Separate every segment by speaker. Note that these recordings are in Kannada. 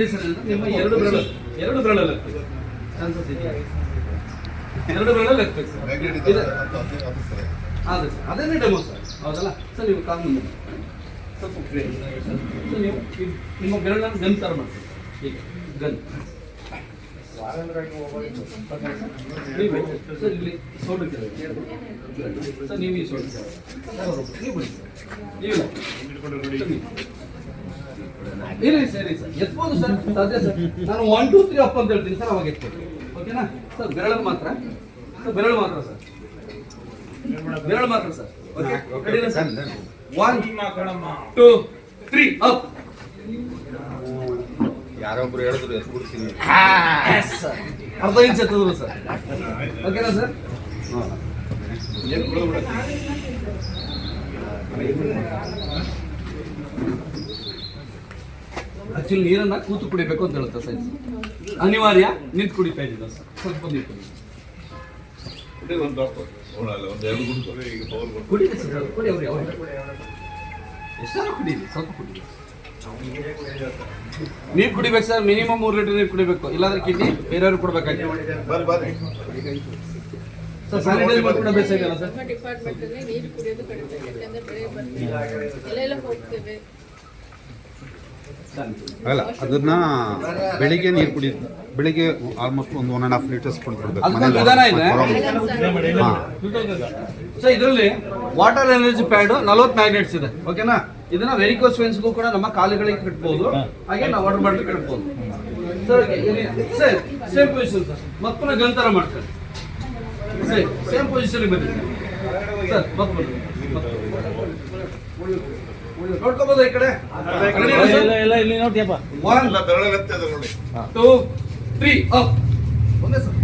Speaker 1: ನಿಮ್ಮ ಎರಡು ಬೆರಳಲ್ಲಿ ಚಾನ್ಸಸ್ ಇದೆಯಾ? ಎರಡು ಬೆರಳಲ್ಲಿ ಎತ್ತಬೇಕು ಸರ್. ಅದೇ ಸರ್, ಅದೇನೇ ಡೆಮೋ ಸರ್, ಹೌದಲ್ಲ ಸರ್. ನೀವು ಕಾಲ್ ಮುಂದೆ ಸ್ವಲ್ಪ ಫ್ರೀ ಸರ್. ನೀವು ನಿಮ್ಮ ಬೆರಳನ್ನು ಗನ್ ಥರ ಮಾಡ್ತೀವಿ ಈಗ ಗನ್ ಸರ್. ಇಲ್ಲಿ ಸೋಡು ಸರ್, ನೀವು ಈ ಸೋಡು ನೀವು ಬಿಡಿ ಸರ್, ನೀವು ಇಲ್ಲ ಸರಿ ಸರ್, ಎತ್ಬೋದು ಸರ್, ಸಾಧ್ಯ ಸರ್. ನಾನು 1 2 3 ಅಪ್ ಅಂತ ಹೇಳ್ತೀನಿ ಸರ್, ಅವಾಗ ಎತ್ಬೋದು. ಓಕೆನಾ ಸರ್? ಬೆರಳು ಮಾತ್ರ ಸರ್, ಬೆರಳು ಮಾತ್ರ ಸರ್, ಬೆರಳು ಮಾತ್ರ ಸರ್. ಓಕೆ ರೆಡಿನಾ ಸರ್? 1 2 3 ಅಪ್.
Speaker 2: ಯಾರೊಬ್ರು ಹೇಳಿದ್ರು ಎತ್ತು ಬಿಡ್ತೀನಿ,
Speaker 1: ಅರ್ಧ ಇಂಚ್ ಎತ್ತಿದ್ರು ಸರ್. ಓಕೆನಾ ಸರ್? ಆಕ್ಚುಲಿ ನೀರನ್ನ ಕೂತು ಕುಡಿಬೇಕು ಅಂತ ಹೇಳುತ್ತೆ ಸೈನ್ಸ್. ಅನಿವಾರ್ಯ ನಿಂತು ಕುಡಿತಾ ಇದ್ದೀವಿ ಸರ್. ಸ್ವಲ್ಪ ನೀರು ಕುಡಿದೆ ಸರ್, ಕುಡಿ ಅವ್ರು ಯಾವ ಎಷ್ಟಾರು ಕುಡೀರಿ, ಸ್ವಲ್ಪ ಕುಡೀರಿ. ನೀರು ಕುಡಿಬೇಕು ಸರ್, ಮಿನಿಮಮ್ 3 ಲೀಟರ್ ನೀರು ಕುಡಿಬೇಕು, ಇಲ್ಲಾಂದ್ರೆ ಕಿಡ್ನಿ ಬೇರೆಯವ್ರು ಕೊಡ್ಬೇಕಾಗಿ ಸರ್. ಸ್ಯಾನಿಟೈಸ್ ಕೂಡ ಬೇಕಾಗಿಲ್ಲ ಸರ್.
Speaker 3: ಡಿಪಾರ್ಟ್ಮೆಂಟ್ ಅಲ್ಲಿ ನೀರು ಕುಡಿಯೋದು ಕಡಿಮೆ, ಯಾಕಂದ್ರೆ ಬೆಳೆ ಬರ್ತೀವಿ ಎಲ್ಲ ಹೋಗ್ತೇವೆ.
Speaker 2: ಅಲ್ಲ ಅದನ್ನ ಬೆಳಿಗ್ಗೆ ನೀರು ಕುಡಿ, ಬೆಳಿಗ್ಗೆ ಆಲ್ಮೋಸ್ಟ್ 1.5 ಲೀಟರ್ಸ್ ಕುಡಿದ್ಬಿಡ್ಬೇಕು.
Speaker 1: ಸರ್ ಇದರಲ್ಲಿ ವಾಟರ್ ಎನರ್ಜಿ ಪ್ಯಾಡ್ 40 ಮ್ಯಾಗ್ನೆಟ್ಸ್ ಇದೆ. ಓಕೆನಾ? ಇದನ್ನ ವೆರಿಕೋಸ್ ವೆನ್ಸ್ಗೂ ಕೂಡ ನಮ್ಮ ಕಾಲುಗಳಿಗೆ ಕಟ್ಬೋದು, ಹಾಗೆ ನಾವು ವಾಟರ್ ಬಾಟಲ್ ಕಟ್ಬೋದು sir. Sir same position sir, ಮತ್ತೊಮ್ಮೆ ಗಂತರ ಮಾಡ್ತಾರೆ ಸರ್. ಸೇಮ್ ಪೊಸಿಷನ್ ಬಂದಿದೆ ಸರ್, ಮತ್ತೊಮ್ಮೆ ನೋಡ್ಕೋಬಹುದು ಈ ಕಡೆ. 1 2 3 ಅಪ್. ಒಂದೇ ಸರ್.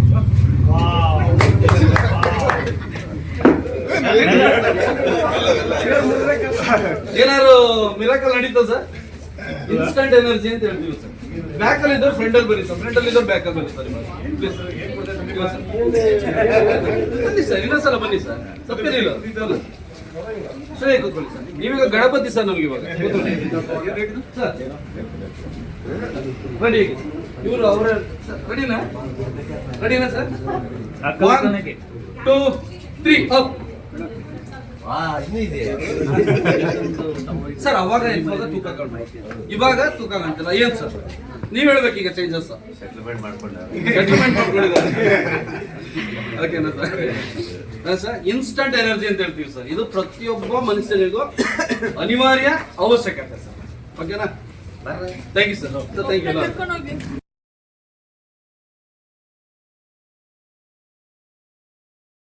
Speaker 1: ಏನಾದ್ರು ಮಿರಾಕಲ್ ನಡೀತಾ ಸರ್? ಇನ್ಸ್ಟಂಟ್ ಎನರ್ಜಿ ಅಂತ ಹೇಳ್ತೀವಿ ಸರ್. ಬ್ಯಾಕ್ ಅಲ್ಲಿ ಇದ್ದವ್ರು ಫ್ರಂಟ್ ಅಲ್ಲಿ ಬನ್ನಿ ಸರ್, ಫ್ರಂಟ್ ಅಲ್ಲಿ ಇದ್ದವ್ರು ಬ್ಯಾಕ್ ಅಲ್ಲಿ ಬನ್ನಿ ಸರ್. ಬನ್ನಿ ಸರ್, ಇನ್ನೊಂದ್ಸಲ ಬನ್ನಿ ಸರ್, ತಪ್ಪೇನಿಲ್ಲ ಸರಿ. ಕೂತ್ಕೊಳ್ಳಿ ಸರ್. ನೀವೀಗ ಗಣಪತಿ ಸರ್, ನಮ್ಗೆ ಇವಾಗ ಸರ್ ರೆಡಿ. ಇವರು ಅವರ ರೆಡಿನಾ? ರೆಡಿನಾ ಸರ್? 1 2 3 ಅಪ್. ಸರ್ ಅವಾಗ ಇವಾಗ ತೂಕ ಇವಾಗ ತೂಕ ಕಾಣ್ತಿಲ್ಲ ಏನ್ ಸರ್? ನೀವ್ ಹೇಳ್ಬೇಕು ಈಗ ಚೇಂಜಸ್. ಸೆಟ್ಲ್ಮೆಂಟ್ ಮಾಡ್ಕೊಂಡಿದ್ದಾರೆ. ಓಕೆನಾ ಸರ್? ಸರ್ ಇನ್ಸ್ಟಂಟ್ ಎನರ್ಜಿ ಅಂತ ಹೇಳ್ತೀವಿ ಸರ್. ಇದು ಪ್ರತಿಯೊಬ್ಬ ಮನುಷ್ಯನಿಗೂ ಅನಿವಾರ್ಯ ಅವಶ್ಯಕತೆ ಸರ್. ಓಕೆನಾ? Thank you sir. Thank you.